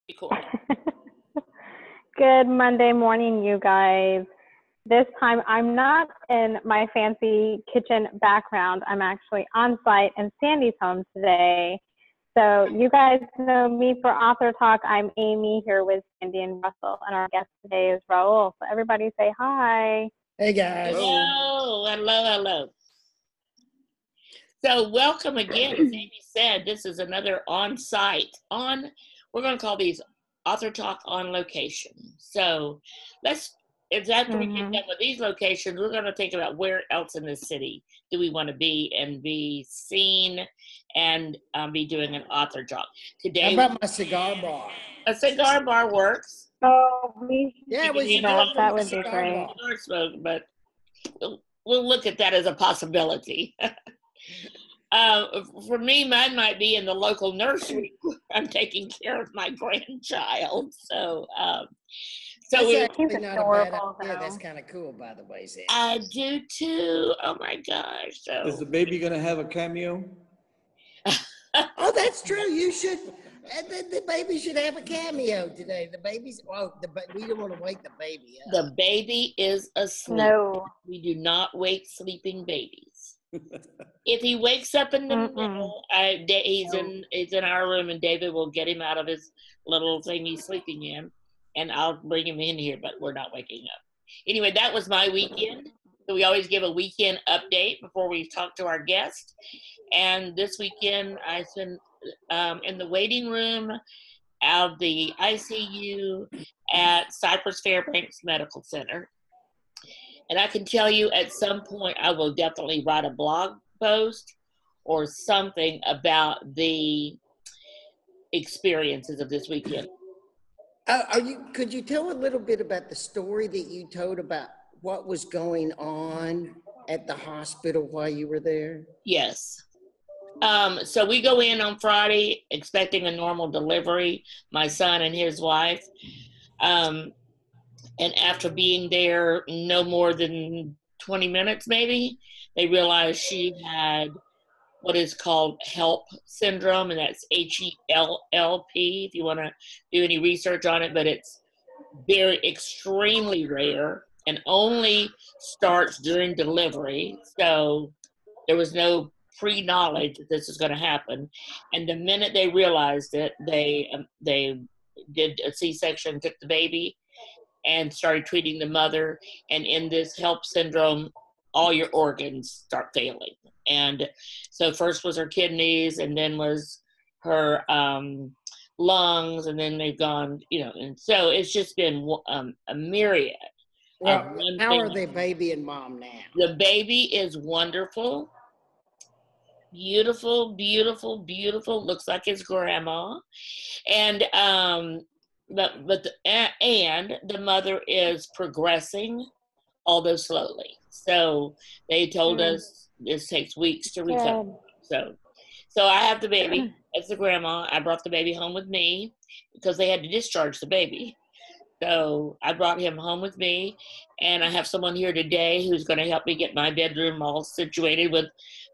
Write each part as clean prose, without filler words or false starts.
Record. Good Monday morning, you guys. This time I'm not in my fancy kitchen background. I'm actually on site in Sandy's home today. So you guys know me for Author Talk. I'm Amy here with Sandy and Russell, and our guest today is Raul. So everybody say hi. Hey guys. Hello. So welcome again. As Amy said, this is another on-site, we're going to call these Author Talk on location. So after we get done with these locations, we're going to think about where else in the city do we want to be and be seen and be doing an author talk. Today, how about my cigar bar? A cigar bar works. Oh, we should do that would be great. Smoke, but we'll look at that as a possibility. For me, mine might be in the local nursery. I'm taking care of my grandchild, so we're actually not a bad idea. That's kind of cool, by the way, Sam. I do too. Oh my gosh! So is the baby gonna have a cameo? Oh, that's true. You should. The baby should have a cameo today. The baby's we don't want to wake the baby up. The baby is asleep. No, we do not wake sleeping babies. If he wakes up in the middle, he's in our room, and David will get him out of his little thing he's sleeping in, and I'll bring him in here, but we're not waking up. Anyway, that was my weekend. So we always give a weekend update before we talk to our guest. And this weekend, I spent in the waiting room of the ICU at Cypress Fairbanks Medical Center. And I can tell you at some point I will definitely write a blog post or something about the experiences of this weekend. Could you tell a little bit about the story that you told about what was going on at the hospital while you were there? Yes. So we go in on Friday expecting a normal delivery, my son and his wife. And after being there no more than 20 minutes, maybe, they realized she had what is called HELP syndrome, and that's HELLP, if you want to do any research on it, but it's very extremely rare and only starts during delivery. So there was no pre-knowledge that this is going to happen. And the minute they realized it, they did a C-section, took the baby, and started treating the mother. And in this HELP syndrome, all your organs start failing. And so first was her kidneys, and then was her lungs, and then they've gone, and so it's just been a myriad. Well, how are they, baby and mom, now? The baby is wonderful. Beautiful, looks like his grandma. And the mother is progressing, although slowly. So they told us this takes weeks to recover. So I have the baby. That's the grandma. I brought the baby home with me because they had to discharge the baby. So I brought him home with me, and I have someone here today who's going to help me get my bedroom all situated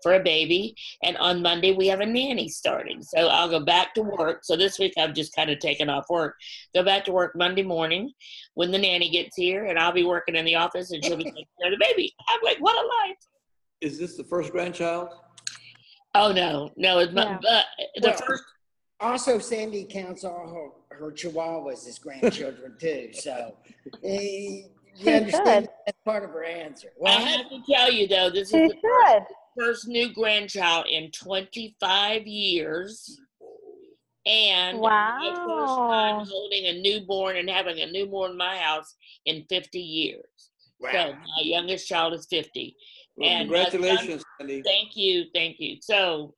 for a baby. And on Monday, we have a nanny starting. So I'll go back to work. So this week, I've just kind of taken off work. Go back to work Monday morning when the nanny gets here, and I'll be working in the office, and she'll be taking care of the baby. I'm like, what a life. Is this the first grandchild? Oh, no. It's not. But first. Also, Sandy counts all her chihuahuas as grandchildren, too. So you understand that's part of her answer. Well, I have to tell you, though, this is the first new grandchild in 25 years. And my first time holding a newborn and having a newborn in my house in 50 years. Wow. So my youngest child is 50. Well, and congratulations, Sandy. Thank you. So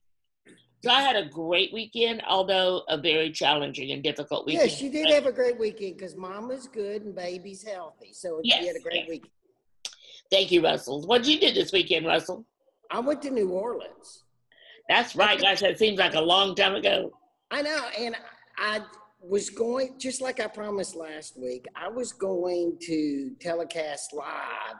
I had a great weekend, although a very challenging and difficult weekend. Yes, you did have a great weekend because mom was good and baby's healthy. So you had a great weekend. Thank you, Russell. What did you do this weekend, Russell? I went to New Orleans. That's right, guys. That seems like a long time ago. I know. And I was going, just like I promised last week, I was going to telecast live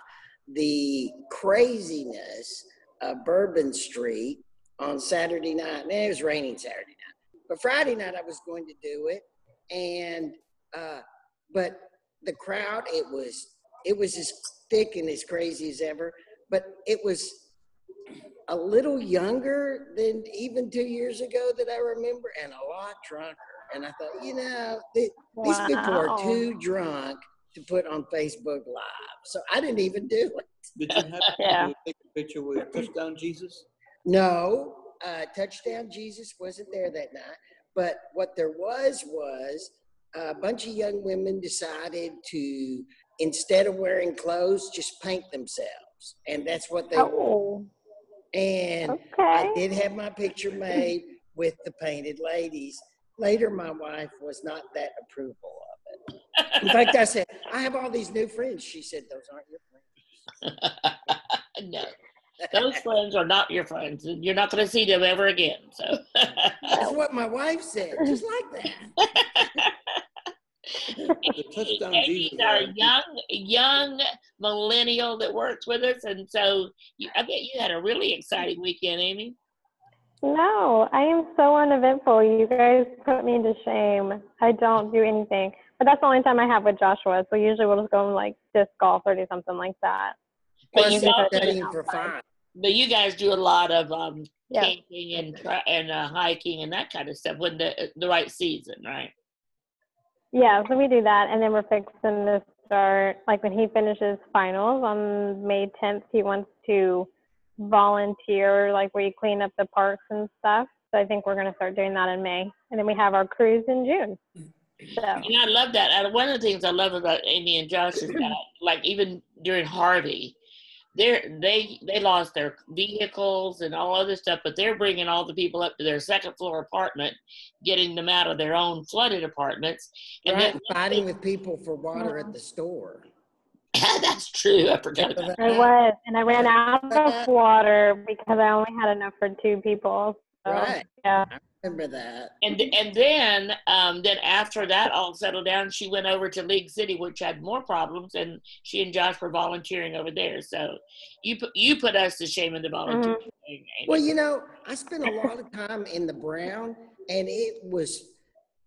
the craziness of Bourbon Street on Saturday night. And it was raining Saturday night. But Friday night I was going to do it. and but the crowd, it was as thick and as crazy as ever, but it was a little younger than even 2 years ago that I remember, and a lot drunker. And I thought, these people are too drunk to put on Facebook Live. So I didn't even do it. Did you have to take a picture with Touchdown Jesus? No, Touchdown Jesus wasn't there that night. But what there was a bunch of young women decided to, instead of wearing clothes, just paint themselves. And that's what they wore. And I did have my picture made with the painted ladies. Later, my wife was not that approval of it. In fact, I said, I have all these new friends. She said, those aren't your friends. No, those friends are not your friends. You're not going to see them ever again. So that's what my wife said, just like that. Amy's our young millennial that works with us, and so I bet you had a really exciting weekend, Amy. No, I am so uneventful. You guys put me to shame. I don't do anything, but that's the only time I have with Joshua. So usually we'll just go and like disc golf or do something like that. But you guys do a lot of camping and hiking and that kind of stuff when the right season, right? Yeah, so we do that, and then we're fixing to start, like when he finishes finals on May 10th, he wants to volunteer, like where you clean up the parks and stuff. So I think we're going to start doing that in May, and then we have our cruise in June. So. And I love that. One of the things I love about Amy and Josh is that, like even during Harvey, they lost their vehicles and all other stuff, but they're bringing all the people up to their second floor apartment, getting them out of their own flooded apartments, and then fighting with people for water at the store. That's true. I forgot about that. I was, and I ran out of water because I only had enough for 2 people. So, right. Yeah. I remember that. And then after that all settled down, she went over to League City, which had more problems, and she and Josh were volunteering over there. So you put us to shame in the volunteering. Mm-hmm. Well, I spent a lot of time in the Brown, and it was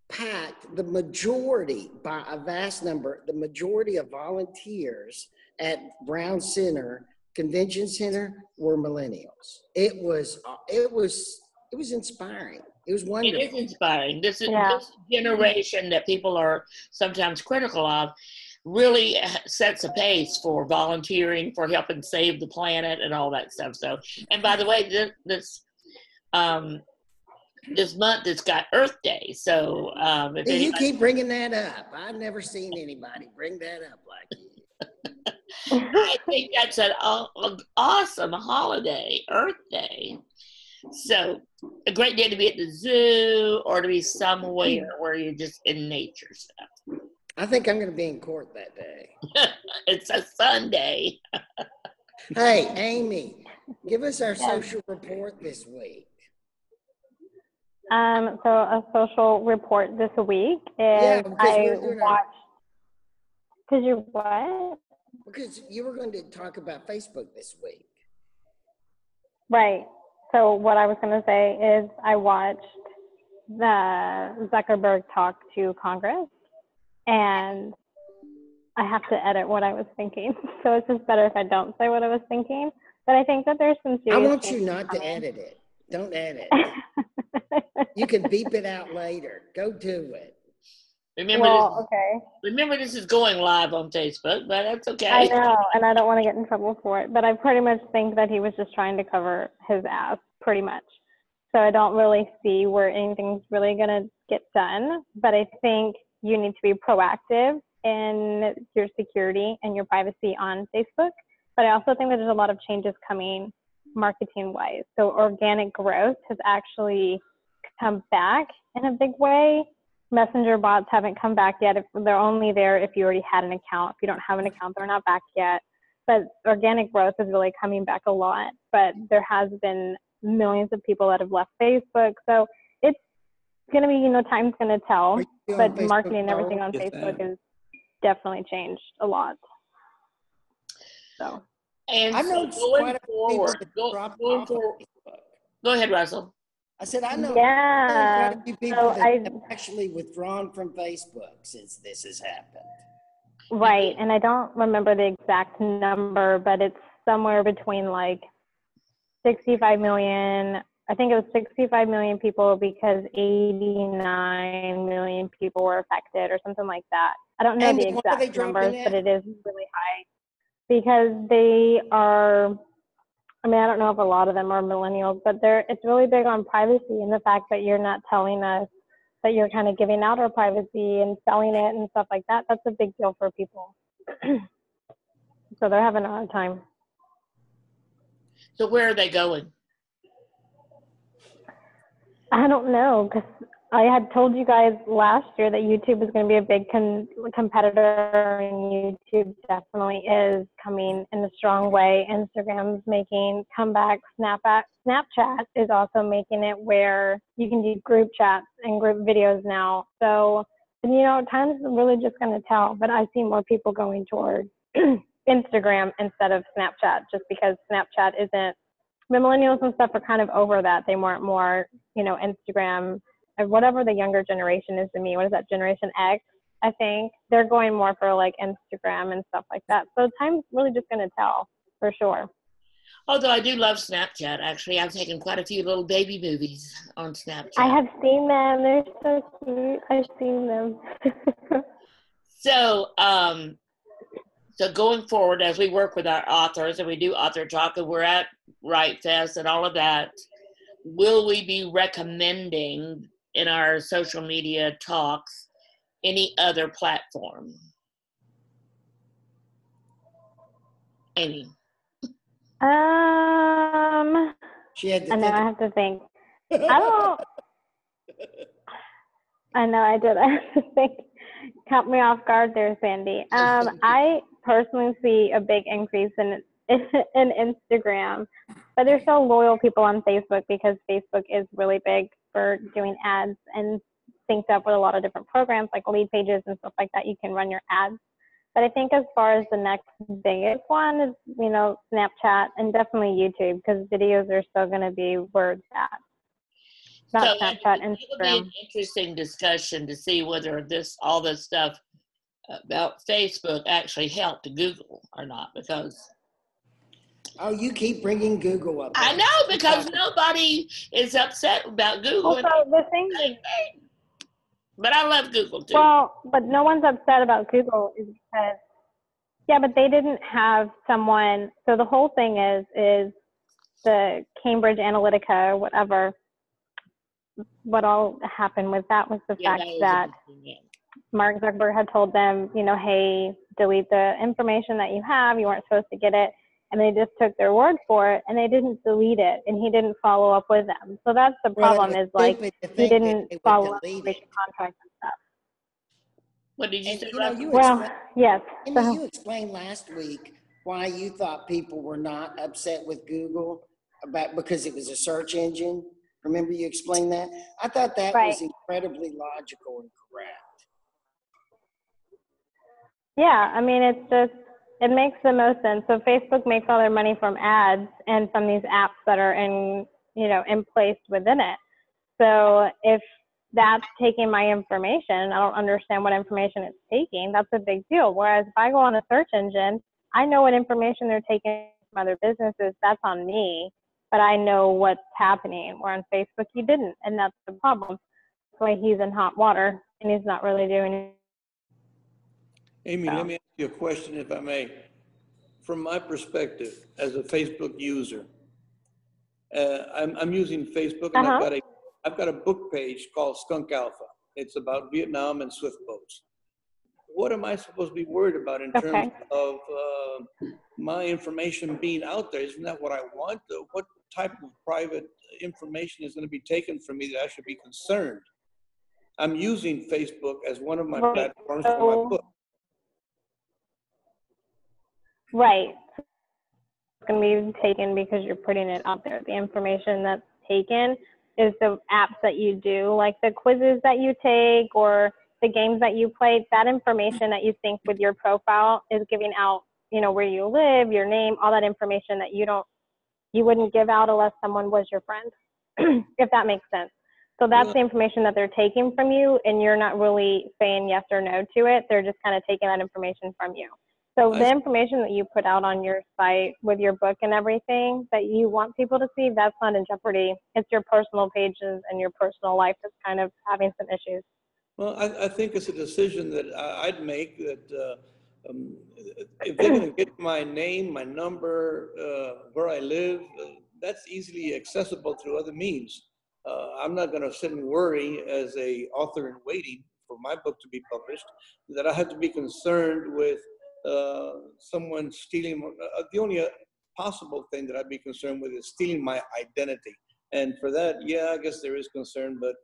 packed. The majority, by a vast number, the majority of volunteers at Brown Convention Center were millennials. It was inspiring. It was wonderful. It is inspiring. This generation that people are sometimes critical of really sets a pace for volunteering, for helping save the planet and all that stuff. So, and by the way, this month it's got Earth Day. So you keep bringing that up. I've never seen anybody bring that up like you. I think that's an awesome holiday, Earth Day. So a great day to be at the zoo or to be somewhere where you're just in nature stuff. I think I'm going to be in court that day. It's a Sunday. Hey, Amy, give us our social report this week. So a social report this week is Because you what? Because you were going to talk about Facebook this week. Right. So what I was going to say is I watched the Zuckerberg talk to Congress, and I have to edit what I was thinking. So it's just better if I don't say what I was thinking. But I think that there's some serious. I want you not to edit it. Don't edit. You can beep it out later. Go do it. Remember, this is going live on Facebook, but that's okay. I know, and I don't want to get in trouble for it. But I pretty much think that he was just trying to cover his ass, pretty much. So I don't really see where anything's really going to get done. But I think you need to be proactive in your security and your privacy on Facebook. But I also think that there's a lot of changes coming marketing-wise. So organic growth has actually come back in a big way. Messenger bots haven't come back yet. They're only there if you already had an account. If you don't have an account, they're not back yet. But organic growth is really coming back a lot. But there has been millions of people that have left Facebook. So it's going to be, time's going to tell. But marketing and everything on Facebook has definitely changed a lot. So. And so going forward, go ahead, Russell. I said, I know quite Yeah. a few people So that have actually withdrawn from Facebook since this has happened. right. And I don't remember the exact number, but it's somewhere between like 65 million. I think it was 65 million people because 89 million people were affected or something like that. I don't know the Amy, why are they exact dropping numbers, but that? it is really high because they are, I mean, I don't know if a lot of them are millennials, but it's really big on privacy and the fact that you're not telling us that you're kind of giving out our privacy and selling it and stuff like that. That's a big deal for people. So they're having a hard time. So where are they going? I don't know, because I had told you guys last year that YouTube is going to be a big competitor, and YouTube definitely is coming in a strong way. Instagram's making comebacks. Snapchat is also making it where you can do group chats and group videos now. So, and, you know, time's really just going to tell. But I see more people going toward Instagram instead of Snapchat, just because Snapchat isn't. The millennials and stuff are kind of over that. They want more, you know, Instagram, and whatever the younger generation is to me. What is that, Generation X? I think they're going more for like Instagram and stuff like that. So time's really just going to tell for sure. Although I do love Snapchat, actually. I've taken quite a few little baby movies on Snapchat. I have seen them. They're so cute. I've seen them. So, so going forward, as we work with our authors and we do AuthorTalk and we're at Write Fest and all of that, will we be recommending in our social media talks any other platform? Amy? She had to I know, think. I have to think. I know I did. I have to think. Caught me off guard there, Sandy. I personally see a big increase in Instagram, but there's still loyal people on Facebook because Facebook is really big for doing ads and synced up with a lot of different programs like lead pages and stuff like that. You can run your ads. But I think as far as the next biggest one is, you know, Snapchat and definitely YouTube, because videos are still going to be where it's at. Not So Snapchat, it'll be Instagram. an interesting discussion to see whether all this stuff about Facebook actually helped Google or not, because Oh, you keep bringing Google up. I know, because nobody is upset about Google. Also, the thing is, but I love Google too. well, but no one's upset about Google is because, yeah, but they didn't have someone. So the whole thing is the Cambridge Analytica, whatever. What all happened with that was the fact that Mark Zuckerberg had told them, you know, hey, delete the information that you have. You weren't supposed to get it. And they just took their word for it, and they didn't delete it, and he didn't follow up with them. So that's the problem, is like he didn't follow up with the contract and stuff. What did you say? Yes. Amy, you explained last week why you thought people were not upset with Google because it was a search engine. Remember you explained that? I thought that was incredibly logical and correct. Yeah, I mean, it makes the most sense. So Facebook makes all their money from ads and from these apps that are in place within it. So if that's taking my information, I don't understand what information it's taking. That's a big deal. Whereas if I go on a search engine, I know what information they're taking from other businesses. That's on me, but I know what's happening. Where on Facebook, you didn't, and that's the problem. That's why he's in hot water, and he's not really doing it. Amy, let me ask you a question, if I may. From my perspective, as a Facebook user, I'm using Facebook, and I've got a book page called Skunk Alpha. It's about Vietnam and swift boats. What am I supposed to be worried about in terms of my information being out there? Isn't that what I want? What type of private information is going to be taken from me that I should be concerned? I'm using Facebook as one of my platforms for my book. Right. It's going to be taken because you're putting it out there. The information that's taken is the apps that you do, like the quizzes that you take or the games that you play. That information that you sync with your profile is giving out, where you live, your name, all that information that you wouldn't give out unless someone was your friend. if that makes sense. So that's the information that they're taking from you, and you're not really saying yes or no to it. They're just kind of taking that information from you. So the information that you put out on your site with your book and everything that you want people to see, that's not in jeopardy. It's your personal pages and your personal life that's kind of having some issues. Well, I think it's a decision that I'd make that if they're going to get my name, my number, where I live, that's easily accessible through other means. I'm not going to sit and worry as a author in waiting for my book to be published that I have to be concerned with someone stealing. The only possible thing that I'd be concerned with is stealing my identity. And for that, yeah, I guess there is concern, but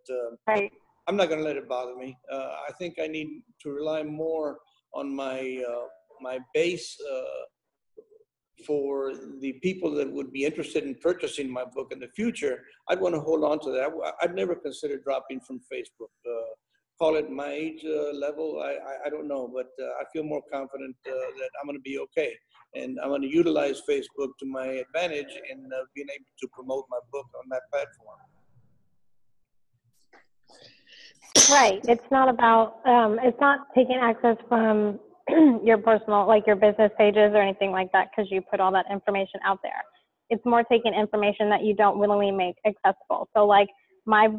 right. I'm not going to let it bother me. I think I need to rely more on my my base for the people that would be interested in purchasing my book in the future. I'd want to hold on to that. I'd never consider dropping from Facebook. Call it my age level, I don't know, but I feel more confident that I'm going to be okay. And I'm going to utilize Facebook to my advantage in being able to promote my book on that platform. Right. It's not about, it's not taking access from your personal, like your business pages or anything like that, because you put all that information out there. It's more taking information that you don't willingly make accessible. So like my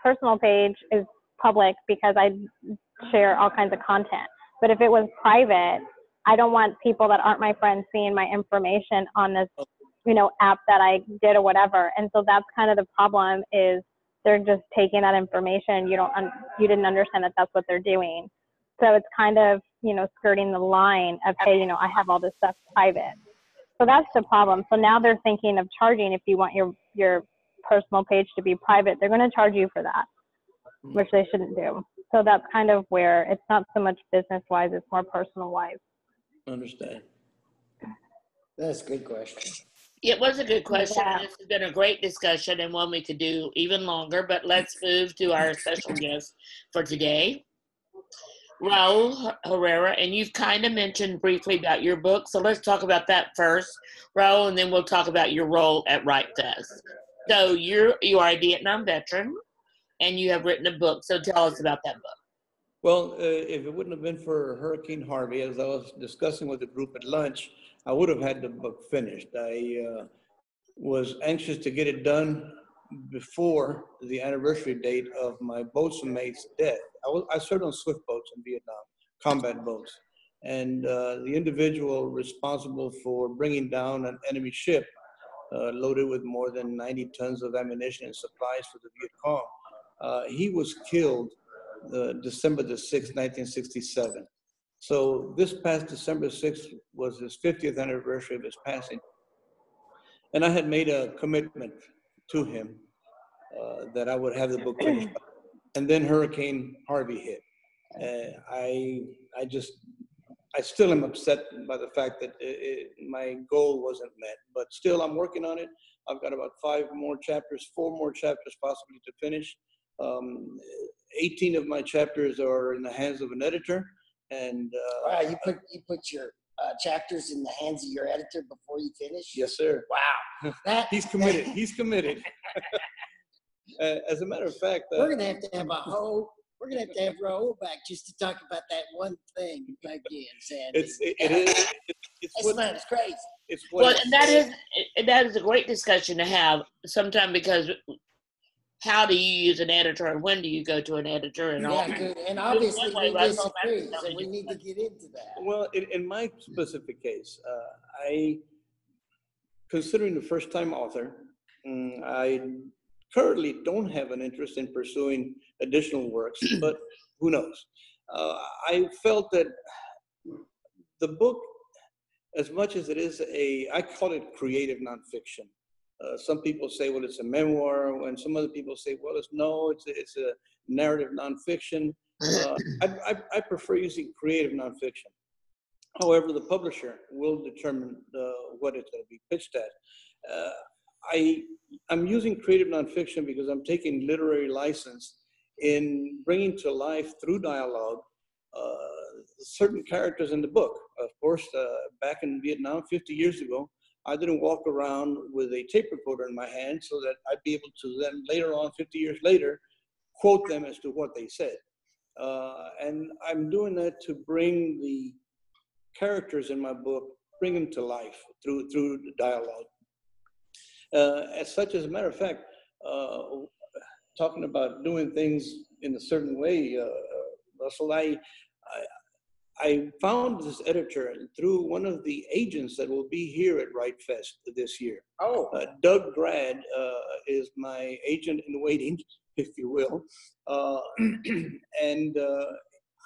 personal page is public because I share all kinds of content. But if it was private, I don't want people that aren't my friends seeing my information on this, you know, app that I did or whatever. And so that's kind of the problem, is they're just taking that information. You didn't understand that that's what they're doing. So it's kind of, you know, skirting the line of, hey, you know, I have all this stuff private. So that's the problem. So now they're thinking of charging. If you want your personal page to be private, they're going to charge you for that, which they shouldn't do. So that's kind of where it's not so much business-wise, it's more personal-wise. Understand. That's a good question. It was a good question. Yeah. This has been a great discussion and one we could do even longer, but let's move to our special guest for today, Raul Herrera. And you've kind of mentioned briefly about your book, so let's talk about that first, Raul, and then we'll talk about your role at Write Fest. So you are a Vietnam veteran, and you have written a book, so tell us about that book. Well, if it wouldn't have been for Hurricane Harvey, as I was discussing with the group at lunch, I would have had the book finished. I was anxious to get it done before the anniversary date of my boatswain's death. I served on swift boats in Vietnam, combat boats. And the individual responsible for bringing down an enemy ship loaded with more than 90 tons of ammunition and supplies for the Viet Cong, he was killed December the 6th, 1967. So this past December 6th was his 50th anniversary of his passing. And I had made a commitment to him that I would have the book finished. And then Hurricane Harvey hit. I still am upset by the fact that my goal wasn't met, but still I'm working on it. I've got about 4 more chapters possibly to finish. 18 of my chapters are in the hands of an editor. And wow, you put your chapters in the hands of your editor before you finish? Yes, sir. Wow. He's committed. He's committed. As a matter of fact, we're gonna have to have Raul back just to talk about that one thing again, Sandy. It's crazy. And that is a great discussion to have sometime, because how do you use an editor and when do you go to an editor and all? And obviously we disagree, so we need to get into that. Well, in my specific case, considering a first-time author, I currently don't have an interest in pursuing additional works, but who knows? I felt that the book, as much as it is I call it creative nonfiction. Some people say, well, it's a memoir, and some other people say, well, it's a narrative nonfiction. I prefer using creative nonfiction. However, the publisher will determine what it's going to be pitched at. I'm using creative nonfiction because I'm taking literary license in bringing to life through dialogue certain characters in the book. Of course, back in Vietnam 50 years ago, I didn't walk around with a tape recorder in my hand so that I'd be able to then later on, 50 years later, quote them as to what they said. And I'm doing that to bring the characters in my book, bring them to life through dialogue. As a matter of fact, talking about doing things in a certain way, Russell, I found this editor through one of the agents that will be here at Write Fest this year. Oh. Doug Grad is my agent in waiting, if you will. And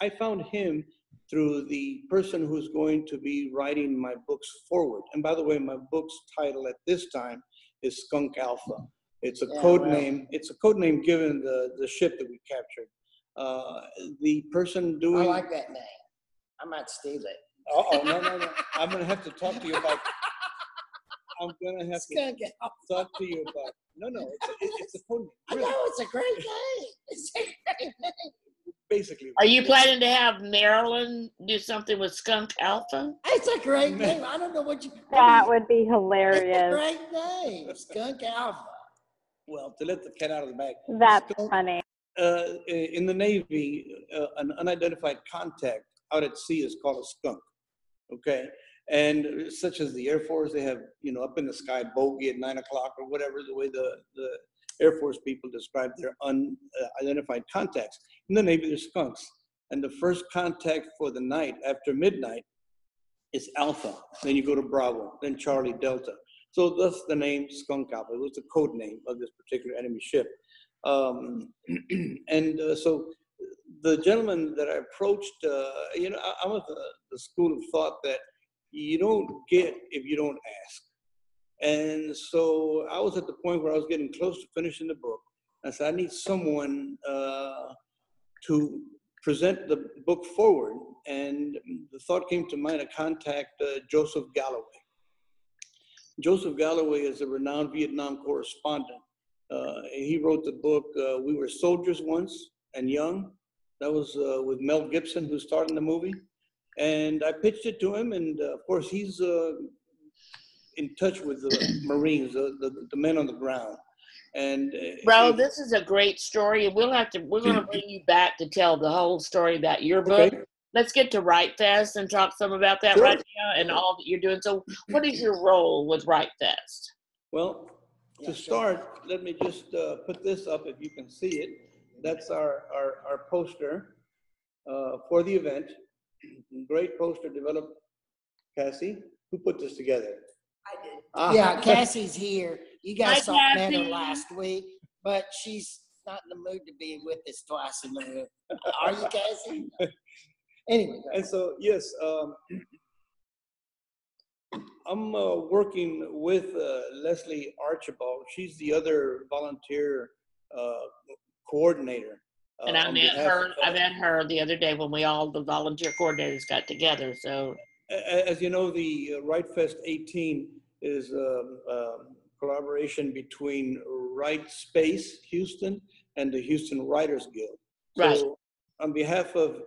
I found him through the person who's going to be writing my books forward. And by the way, my book's title at this time is Skunk Alpha. It's a code name. It's a code name given the ship that we captured. The person doing. I like that name. I might steal it. Oh, no. I'm going to have to talk to you about. I'm going to have Skunk to Alpha. talk to you about. No, it's a code name. Really. I know, it's a great name. It's a great name. Basically. Are you planning to have Marilyn do something with Skunk Alpha? It's a great name. I don't know what you. That would be hilarious. It's a great name, Skunk Alpha. Well, to let the cat out of the bag. That's funny. In the Navy, an unidentified contact out at sea is called a skunk, okay? And such as the Air Force, they have, up in the sky, bogey at 9 o'clock or whatever, the way the Air Force people describe their unidentified contacts. In the Navy, there's skunks. And the first contact for the night after midnight is Alpha. Then you go to Bravo, then Charlie, Delta. So thus the name Skunk Alpha. It was the code name of this particular enemy ship. So the gentleman that I approached, I'm of the school of thought that you don't get if you don't ask. And so I was at the point where I was getting close to finishing the book. I said, I need someone to present the book forward. And the thought came to mind to contact Joseph Galloway. Joseph Galloway is a renowned Vietnam correspondent. He wrote the book, We Were Soldiers Once and Young. That was with Mel Gibson, who starred in the movie. And I pitched it to him, and of course, he's in touch with the Marines, the men on the ground. And Raul, this is a great story, and we're going to bring you back to tell the whole story about your book. Okay. Let's get to Write Fest and talk some about that right now and all that you're doing. So what is your role with Write Fest? Well, to start, let me just put this up if you can see it. That's our poster for the event. Great poster developed. Cassie, who put this together? I did. Yeah, Cassie's here. You guys met her Cassie. last week, but she's not in the mood to be with us twice in the room. Are you, Cassie? Anyway. And so, yes, I'm working with Leslie Archibald. She's the other volunteer coordinator. And I met her the other day when the volunteer coordinators got together. So, as you know, the Write Fest 18 is a collaboration between Write Space Houston and the Houston Writers Guild. right. So, on behalf of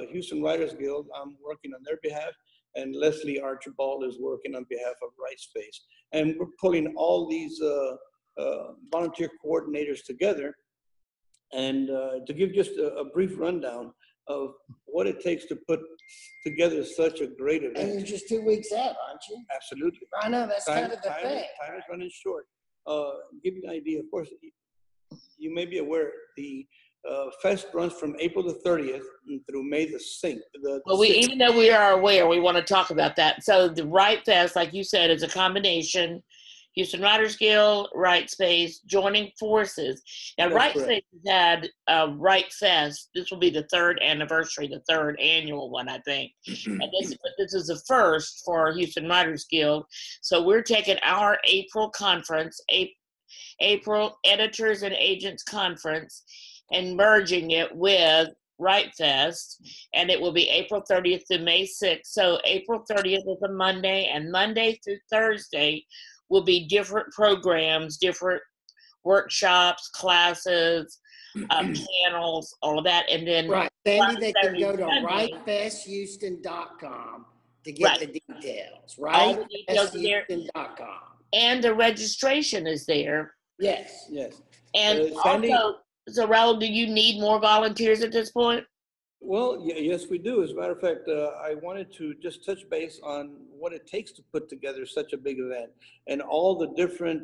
Houston Writers Guild, I'm working on their behalf, and Leslie Archibald is working on behalf of Write Space. And we're pulling all these volunteer coordinators together. And to give just a brief rundown of what it takes to put together such a great event. And you're just 2 weeks out, aren't you? Absolutely. I know, that's kind of the thing. Time is running short. Give you an idea, of course, you may be aware, the fest runs from April the 30th through May the 6th. Even though we are aware, we want to talk about that. So the Write Fest, like you said, is a combination. Houston Writers Guild, Write Space, joining forces. Now, Write Space has had Write Fest. This will be the third anniversary, the third annual one, I think. And this is the first for Houston Writers Guild. So we're taking our April conference, April Editors and Agents Conference, and merging it with Write Fest, and it will be April 30th to May 6th. So April 30th is a Monday, and Monday through Thursday will be different programs, different workshops, classes, panels, all of that. And then Right, Sandy, they can go to Sunday, writefesthouston.com to get Right. the details, All right? the details are there. SHouston.com. And the registration is there. Yes. Yes. And Sandy? also, so Raul, do you need more volunteers at this point? Well, yes, we do. As a matter of fact, I wanted to just touch base on what it takes to put together such a big event and all the different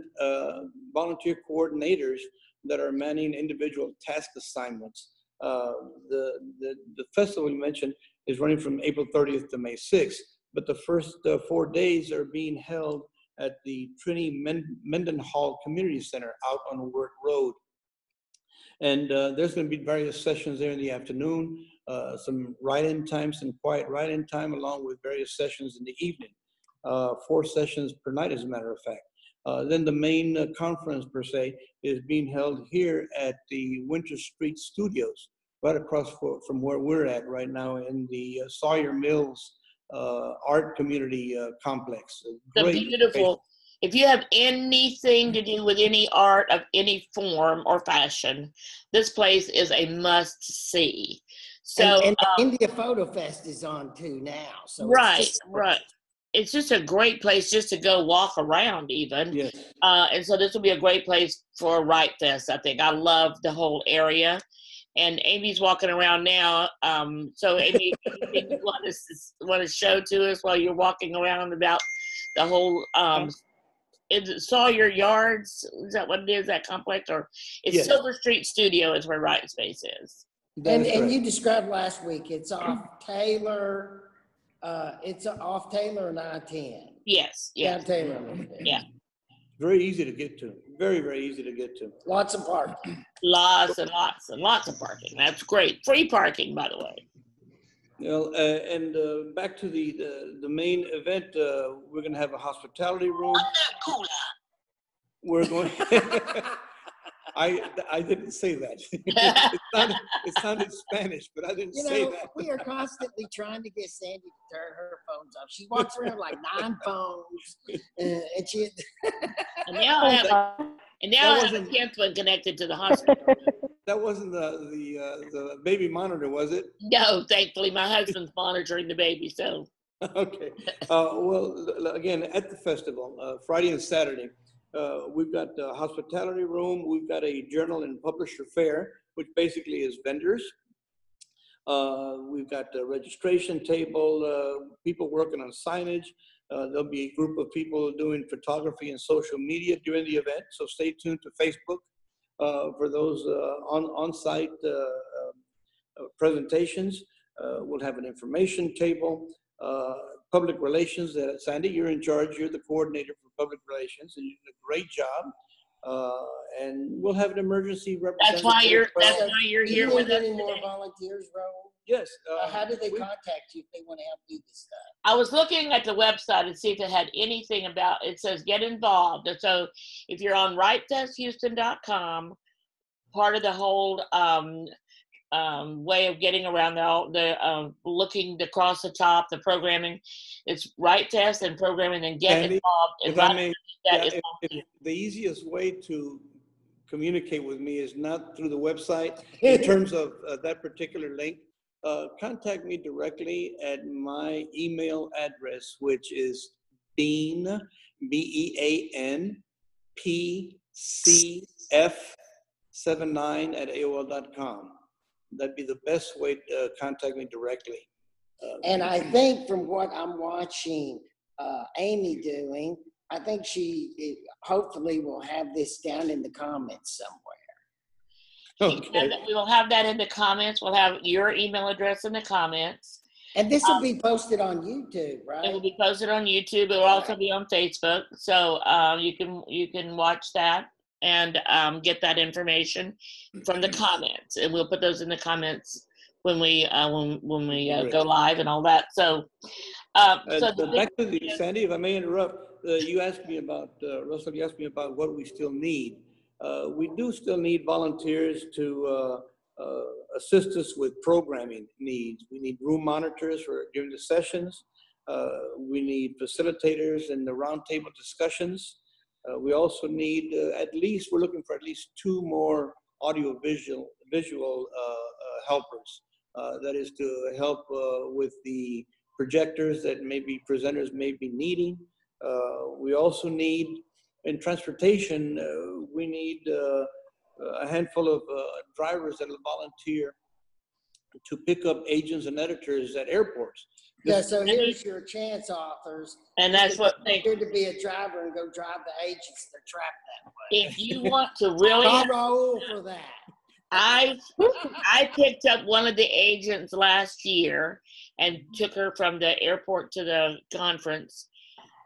volunteer coordinators that are manning individual task assignments. The festival you mentioned is running from April 30th to May 6th, but the first 4 days are being held at the Trinity Mendenhall Community Center out on Wirt Road. And there's going to be various sessions there in the afternoon, some write-in time, some quiet write-in time, along with various sessions in the evening. 4 sessions per night, as a matter of fact. Then the main conference, per se, is being held here at the Winter Street Studios, right across from where we're at right now in the Sawyer Mills Art Community Complex. The beautiful. If you have anything to do with any art of any form or fashion, this place is a must-see. So, and India Photo Fest is on too now. So right. It's just a great place just to go walk around, even. Yes. And so this will be a great place for a Write Fest. I think I love the whole area. And Amy's walking around now. So Amy, anything you want to show to us while you're walking around about the whole? Is it Sawyer Yards? Is that what it is, that complex? Or it's Yes. Silver Street Studio is where Write Space is. And you described last week, it's off Taylor, off Taylor and I-10. Yes. Down Taylor. Yeah. Very easy to get to. Very, very easy to get to. Lots of parking. Lots and lots and lots of parking. That's great. Free parking, by the way. You know, and back to the main event, we're going to have a hospitality room. We're going. I didn't say that. It sounded Spanish, but I didn't say that. We are constantly trying to get Sandy to turn her phones off. She walks around like 9 phones, and she. And now I have a 10th one connected to the hospital. That wasn't the baby monitor, was it? No, thankfully my husband's monitoring the baby. So. Okay. Well, again, at the festival, Friday and Saturday. We've got a hospitality room. We've got a journal and publisher fair, which basically is vendors. We've got a registration table, people working on signage. There'll be a group of people doing photography and social media during the event. So stay tuned to Facebook for those on-site presentations. We'll have an information table. Public relations, Sandy, you're in charge. You're the coordinator for public relations, and you did a great job. And we'll have an emergency representative. That's why you're here with us any more today. volunteers, Raul? Yes. How do they contact you if they want to help do this stuff? I was looking at the website and see if it had anything about. It says get involved. And so if you're on WriteFestHouston.com, part of the whole way of getting around the looking across the top, the programming, it's Write Fest and programming, and get Sandy, involved. if I may, if the easiest way to communicate with me is not through the website in terms of that particular link, contact me directly at my email address, which is Bean, BEAN, PCF79@AOL.com. That'd be the best way to contact me directly. And I think from what I'm watching Amy doing, I think she hopefully will have this down in the comments somewhere. Okay. We will have that in the comments. We'll have your email address in the comments. And this will be posted on YouTube, right? It will be posted on YouTube. It will also be on Facebook. So you can watch that and get that information from the comments, and we'll put those in the comments when we go live and all that. So, back to the Sandy, if I may interrupt, you asked me about Russell. You asked me about what we still need. We do still need volunteers to assist us with programming needs. We need room monitors during the sessions. We need facilitators in the roundtable discussions. We also need we're looking for at least 2 more visual helpers. That is to help with the projectors that maybe presenters may be needing. We also need, in transportation, we need a handful of drivers that will volunteer to pick up agents and editors at airports. Yeah, so here's your chance, authors. And that's what here to be a driver and go drive the agents. They're trapped that way. if you want to really Raul for that. I picked up one of the agents last year and took her from the airport to the conference.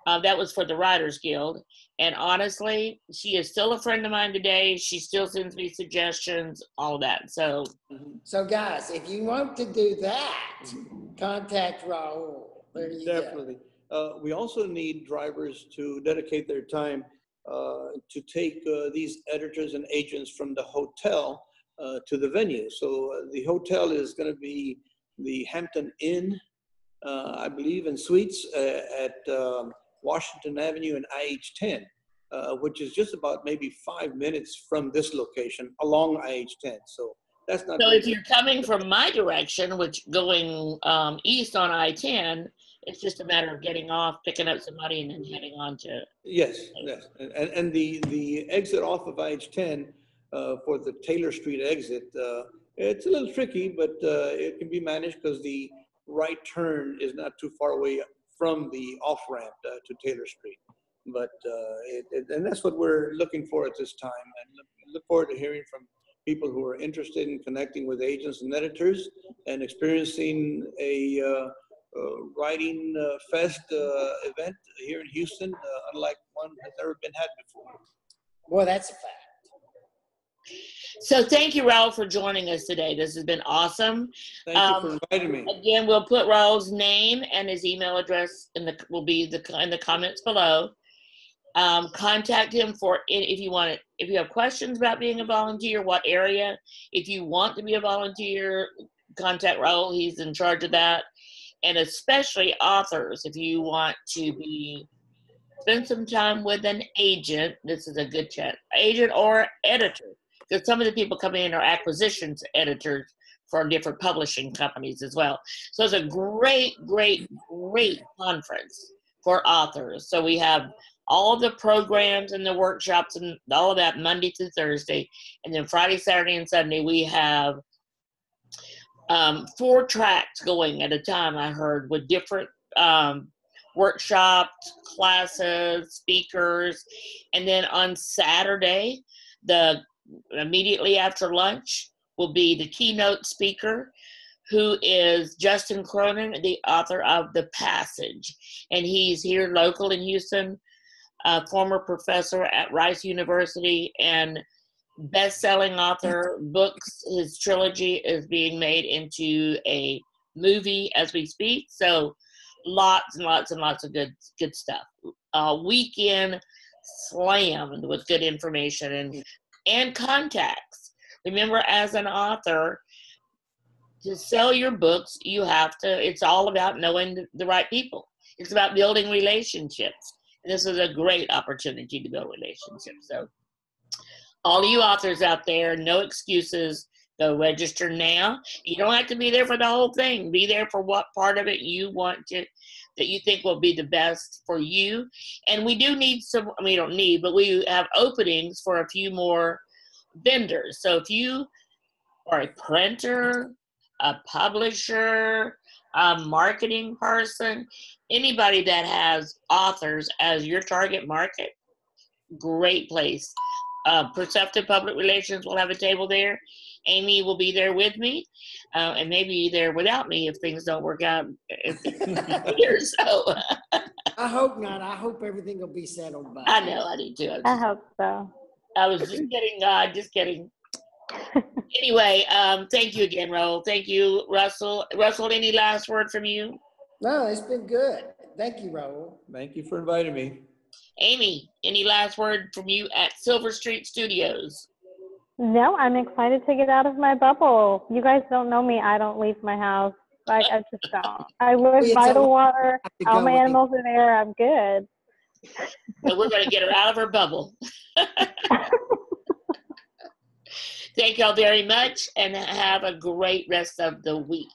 That was for the Writers Guild. And honestly, she is still a friend of mine today. She still sends me suggestions, all that. So guys, if you want to do that, contact Raul. There you Definitely. We also need drivers to dedicate their time to take these editors and agents from the hotel to the venue. So the hotel is going to be the Hampton Inn, I believe, and Suites at Washington Avenue and IH-10, which is just about maybe 5 minutes from this location along IH-10. So that's not. So if you're coming from my direction, which going east on I-10, it's just a matter of getting off, picking up some money, and then heading on to. Yes, yes, and the exit off of IH-10 for the Taylor Street exit, it's a little tricky, but it can be managed because the right turn is not too far away from the off ramp to Taylor Street. But and that's what we're looking for at this time, and look forward to hearing from people who are interested in connecting with agents and editors and experiencing a writing fest event here in Houston, unlike one has ever been had before. Well, that's a fact. So thank you, Raul, for joining us today. This has been awesome. Thank you for inviting me. Again, we'll put Raul's name and his email address in the comments below. Contact him for if you have questions about being a volunteer, what area. If you want to be a volunteer, contact Raul. He's in charge of that. And especially authors, if you want to spend some time with an agent, this is a good chat. Agent or editor. Because some of the people coming in are acquisitions editors for different publishing companies as well. So it's a great, great, great conference for authors. So we have all the programs and the workshops and all of that Monday through Thursday. And then Friday, Saturday, and Sunday, we have 4 tracks going at a time, I heard, with different workshops, classes, speakers. And then on Saturday, immediately after lunch, will be the keynote speaker, who is Justin Cronin, the author of The Passage. And he's here local in Houston, former professor at Rice University and best-selling author. Books, his trilogy is being made into a movie as we speak. So lots and lots and lots of good stuff. Weekend slammed with good information and contacts. Remember, as an author, to sell your books, it's all about knowing the right people. It's about building relationships. And this is a great opportunity to build relationships. So all you authors out there, no excuses. Go register now. You don't have to be there for the whole thing. Be there for what part of it that you think will be the best for you. And we do need we don't need, but we have openings for a few more vendors. So if you are a printer, a publisher, a marketing person, anybody that has authors as your target market, great place. Perceptive Public Relations will have a table there. Amy will be there with me, and maybe there without me if things don't work out here. So I hope not. I hope everything will be settled by. I know, I do too. I hope so. I was just kidding. Just kidding. Anyway, thank you again, Raul. Thank you, Russell. Russell, any last word from you? No, it's been good. Thank you, Raul. Thank you for inviting me. Amy, any last word from you at Silver Street Studios? No, I'm excited to get out of my bubble. You guys don't know me. I don't leave my house. I just don't. I live by the water. All my animals are there. I'm good. So we're going to get her out of her bubble. Thank y'all very much, and have a great rest of the week.